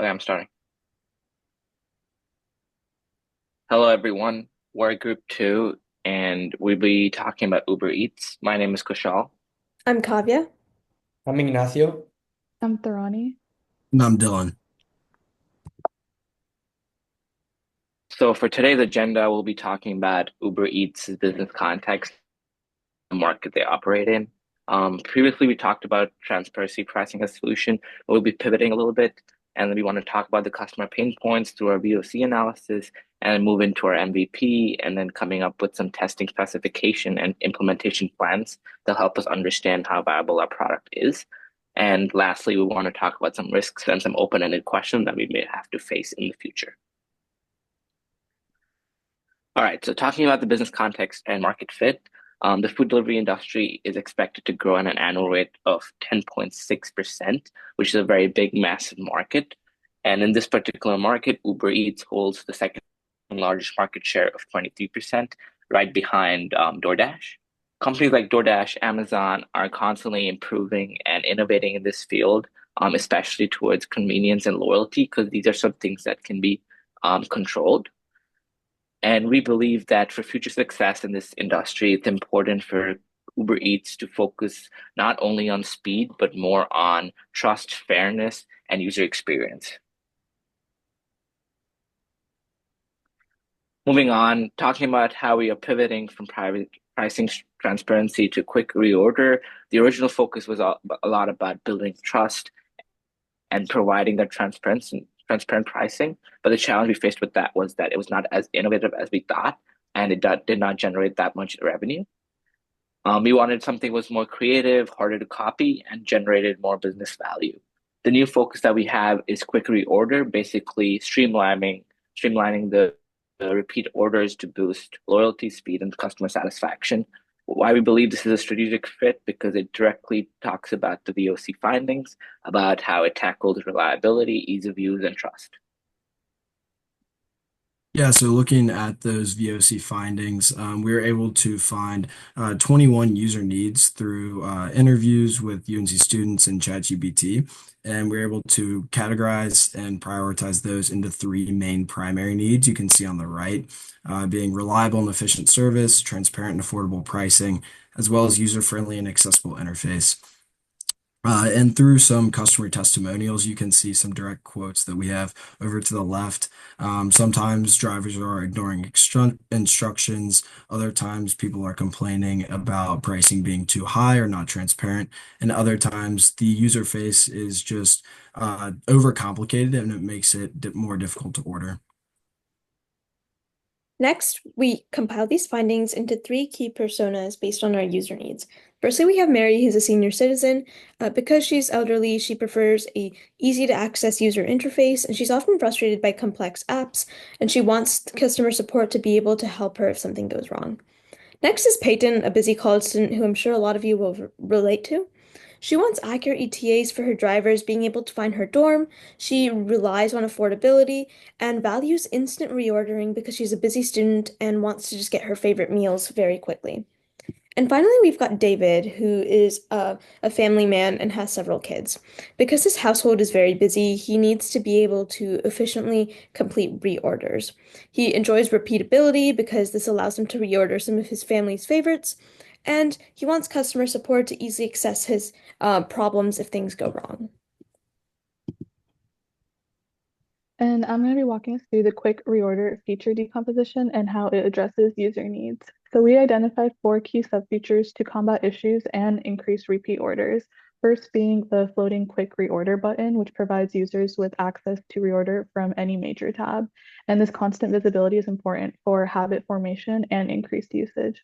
Okay, I'm starting. Hello, everyone. We're group two, and we'll be talking about Uber Eats. My name is Kushal. I'm Kavya. I'm Ignacio. I'm Tharani. And I'm Dylan. So, for today's agenda, we'll be talking about Uber Eats' business context, the market they operate in. Previously, we talked about transparency pricing as a solution. We'll be pivoting a little bit, and then we want to talk about the customer pain points through our VOC analysis, and then move into our MVP, and then coming up with some testing specification and implementation plans that help us understand how viable our product is. And lastly, we want to talk about some risks and some open-ended questions that we may have to face in the future. All right, so talking about the business context and market fit, the food delivery industry is expected to grow at an annual rate of 10.6%, which is a very big, massive market. And in this particular market, Uber Eats holds the second largest market share of 23%, right behind DoorDash. Companies like DoorDash, Amazon are constantly improving and innovating in this field, especially towards convenience and loyalty, because these are some things that can be controlled. And we believe that for future success in this industry, it's important for Uber Eats to focus not only on speed, but more on trust, fairness, and user experience. Moving on, talking about how we are pivoting from private pricing transparency to quick reorder. The original focus was a lot about building trust and providing that transparent pricing. But the challenge we faced with that was that it was not as innovative as we thought, and it did not generate that much revenue. We wanted something that was more creative, harder to copy, and generated more business value. The new focus that we have is quick reorder, basically streamlining the repeat orders to boost loyalty, speed, and customer satisfaction. Why we believe this is a strategic fit because it directly talks about the VOC findings, about how it tackles reliability, ease of use, and trust. Yeah, so looking at those VOC findings, we were able to find 21 user needs through interviews with UNC students and ChatGPT, and we were able to categorize and prioritize those into three main primary needs you can see on the right, being reliable and efficient service, transparent and affordable pricing, as well as user-friendly and accessible interface. And through some customer testimonials, you can see some direct quotes that we have over to the left. Sometimes drivers are ignoring instructions. Other times, people are complaining about pricing being too high or not transparent. And other times, the user face is just overcomplicated and it makes it more difficult to order. Next, we compile these findings into three key personas based on our user needs. Firstly, we have Mary, who's a senior citizen. Because she's elderly, she prefers a easy-to-access user interface, and she's often frustrated by complex apps, and she wants customer support to be able to help her if something goes wrong. Next is Peyton, a busy college student who I'm sure a lot of you will relate to. She wants accurate ETAs for her drivers, being able to find her dorm. She relies on affordability and values instant reordering because she's a busy student and wants to just get her favorite meals very quickly. And finally, we've got David, who is a family man and has several kids. Because his household is very busy, he needs to be able to efficiently complete reorders. He enjoys repeatability because this allows him to reorder some of his family's favorites, and he wants customer support to easily access his problems if things go wrong. And I'm going to be walking us through the quick reorder feature decomposition and how it addresses user needs. So we identified four key subfeatures to combat issues and increase repeat orders. First being the floating quick reorder button, which provides users with access to reorder from any major tab. And this constant visibility is important for habit formation and increased usage.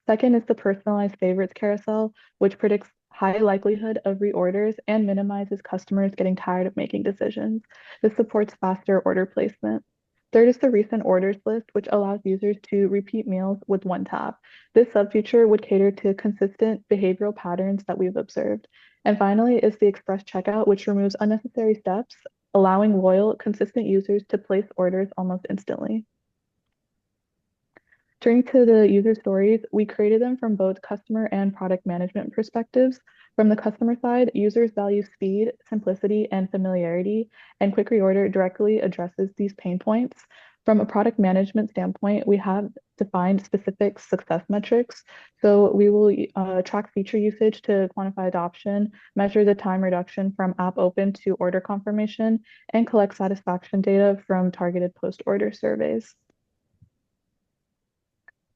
Second is the personalized favorites carousel, which predicts high likelihood of reorders and minimizes customers getting tired of making decisions. This supports faster order placement. Third is the recent orders list, which allows users to repeat meals with one tap. This subfeature would cater to consistent behavioral patterns that we've observed. And finally is the express checkout, which removes unnecessary steps, allowing loyal, consistent users to place orders almost instantly. Turning to the user stories, we created them from both customer and product management perspectives. From the customer side, users value speed, simplicity, and familiarity, and Quick Reorder directly addresses these pain points. From a product management standpoint, we have defined specific success metrics. So we will track feature usage to quantify adoption, measure the time reduction from app open to order confirmation, and collect satisfaction data from targeted post-order surveys.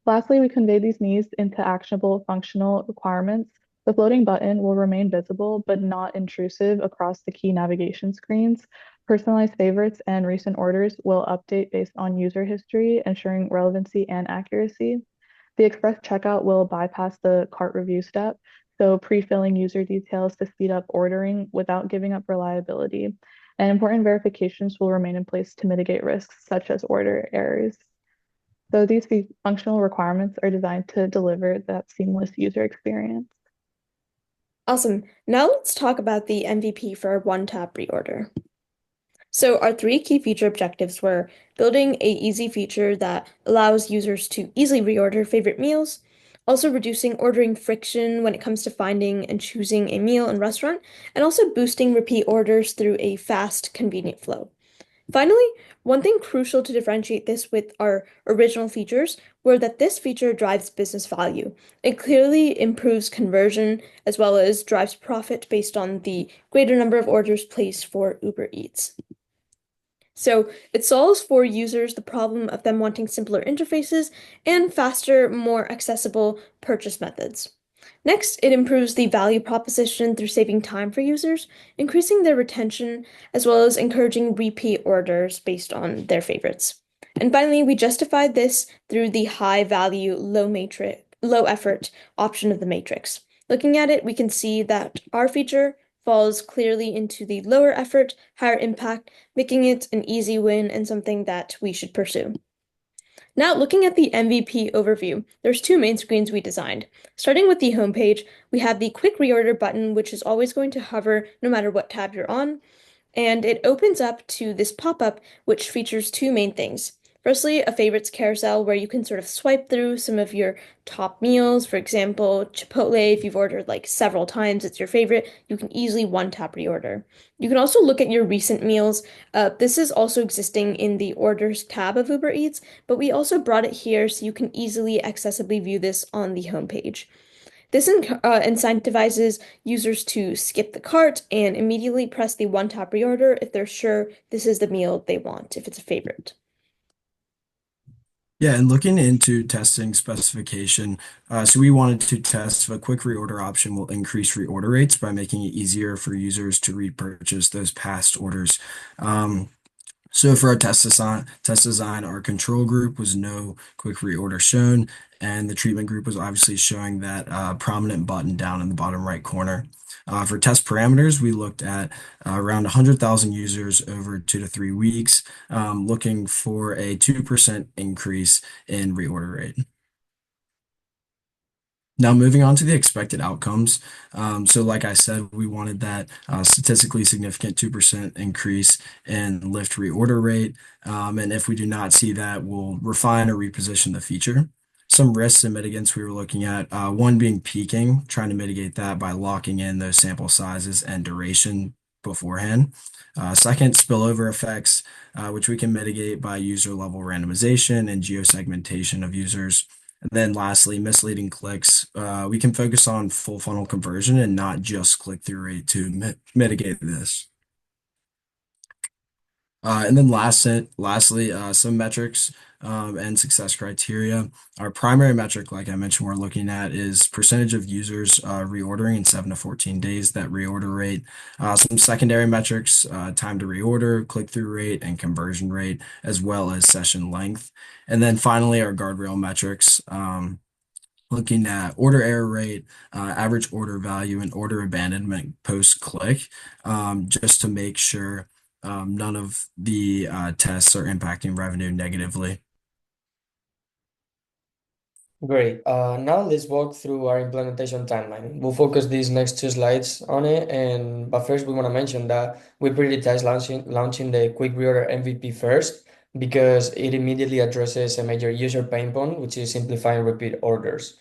Lastly, we convey these needs into actionable functional requirements. The floating button will remain visible but not intrusive across the key navigation screens. Personalized favorites and recent orders will update based on user history, ensuring relevancy and accuracy. The express checkout will bypass the cart review step, so pre-filling user details to speed up ordering without giving up reliability. And important verifications will remain in place to mitigate risks such as order errors. So these functional requirements are designed to deliver that seamless user experience. Awesome. Now let's talk about the MVP for our one-tap reorder. So our three key feature objectives were building a easy feature that allows users to easily reorder favorite meals, also reducing ordering friction when it comes to finding and choosing a meal in restaurant, and also boosting repeat orders through a fast, convenient flow. Finally, one thing crucial to differentiate this with our original features were that this feature drives business value. It clearly improves conversion as well as drives profit based on the greater number of orders placed for Uber Eats. So it solves for users the problem of them wanting simpler interfaces and faster, more accessible purchase methods. Next, it improves the value proposition through saving time for users, increasing their retention, as well as encouraging repeat orders based on their favorites. And finally, we justified this through the high value, low effort option of the matrix. Looking at it, we can see that our feature falls clearly into the lower effort, higher impact, making it an easy win and something that we should pursue. Now, looking at the MVP overview, there's two main screens we designed. Starting with the homepage, we have the quick reorder button, which is always going to hover no matter what tab you're on, and it opens up to this pop-up, which features two main things. Firstly, a favorites carousel where you can sort of swipe through some of your top meals. For example, Chipotle, if you've ordered like several times, it's your favorite, you can easily one-tap reorder. You can also look at your recent meals. This is also existing in the orders tab of Uber Eats, but we also brought it here so you can easily accessibly view this on the homepage. This incentivizes users to skip the cart and immediately press the one-tap reorder if they're sure this is the meal they want, if it's a favorite. Yeah, and looking into testing specification, so we wanted to test if a quick reorder option will increase reorder rates by making it easier for users to repurchase those past orders. So for our test design, our control group was no quick reorder shown, and the treatment group was obviously showing that prominent button down in the bottom right corner. For test parameters, we looked at around 100,000 users over 2 to 3 weeks, looking for a 2% increase in reorder rate. Now, moving on to the expected outcomes. So like I said, we wanted that statistically significant 2% increase in lift reorder rate. And if we do not see that, we'll refine or reposition the feature. Some risks and mitigants we were looking at, one being peaking, trying to mitigate that by locking in those sample sizes and duration beforehand. Second, spillover effects, which we can mitigate by user level randomization and geosegmentation of users. And then lastly, misleading clicks. We can focus on full funnel conversion and not just click-through rate to mitigate this. And then lastly, some metrics and success criteria. Our primary metric, like I mentioned, we're looking at is percentage of users reordering in 7 to 14 days, that reorder rate. Some secondary metrics, time to reorder, click-through rate, and conversion rate, as well as session length. And then finally, our guardrail metrics. Looking at order error rate, average order value, and order abandonment post-click, just to make sure none of the tests are impacting revenue negatively. Great. Now let's walk through our implementation timeline. We'll focus these next two slides on it, but first we want to mention that we prioritized launching the quick reorder MVP first. because it immediately addresses a major user pain point, which is simplifying repeat orders.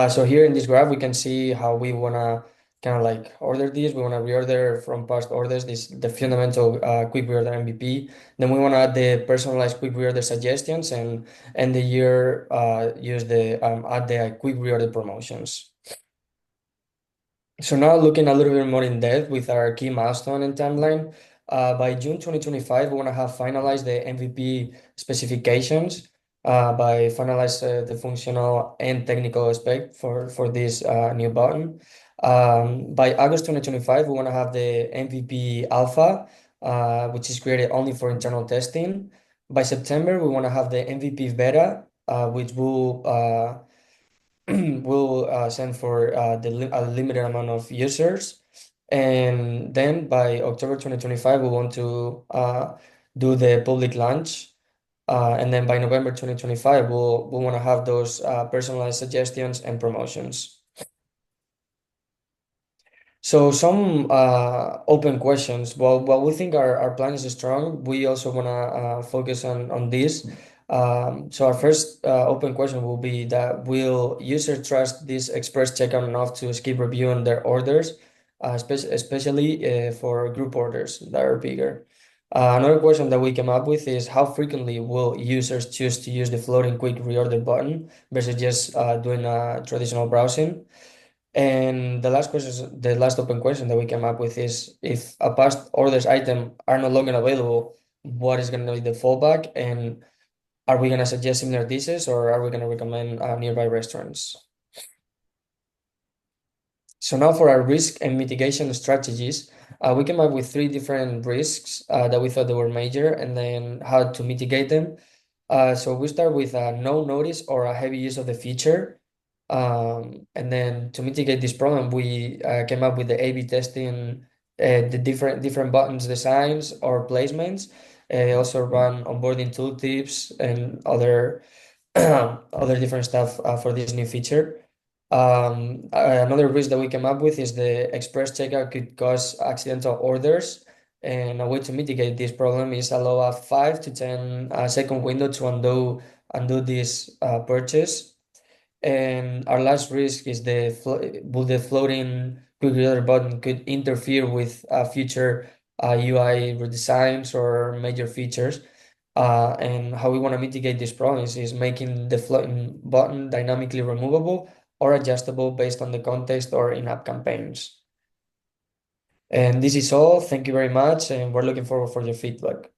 So here in this graph, we can see how we wanna kind of like order this. We wanna reorder from past orders the fundamental quick reorder MVP. Then we wanna add the personalized quick reorder suggestions and the year use the add the quick reorder promotions. So now looking a little bit more in depth with our key milestone and timeline, by June 2025, we want to have finalized the MVP specifications by finalize the functional and technical aspect for this new button. By August 2025, we want to have the MVP alpha, which is created only for internal testing. By September, we want to have the MVP beta, which will send for a limited amount of users. And then by October 2025, we want to do the public launch. And then by November 2025, we'll want to have those personalized suggestions and promotions. So some open questions. Well, while we think our plan is strong, we also want to focus on this. So our first open question will be that will user trust this express checkout enough to skip reviewing their orders, especially for group orders that are bigger. Another question that we came up with is how frequently will users choose to use the floating quick reorder button versus just doing traditional browsing? And the last open question that we came up with is if a past orders item are no longer available, what is going to be the fallback? And are we going to suggest similar dishes or are we going to recommend nearby restaurants? So now for our risk and mitigation strategies, we came up with three different risks that we thought they were major and then how to mitigate them. So we start with a no notice or a heavy use of the feature. And then to mitigate this problem, we came up with the A/B testing, the different buttons designs or placements. Also run onboarding tooltips and other other different stuff for this new feature. Another risk that we came up with is the express checkout could cause accidental orders. And a way to mitigate this problem is allow a 5 to 10 second window to undo this purchase. And our last risk is will the floating quick reloader button could interfere with future UI redesigns or major features. And how we want to mitigate this problem is making the floating button dynamically removable or adjustable based on the context or in-app campaigns. And this is all. Thank you very much, and we're looking forward for your feedback.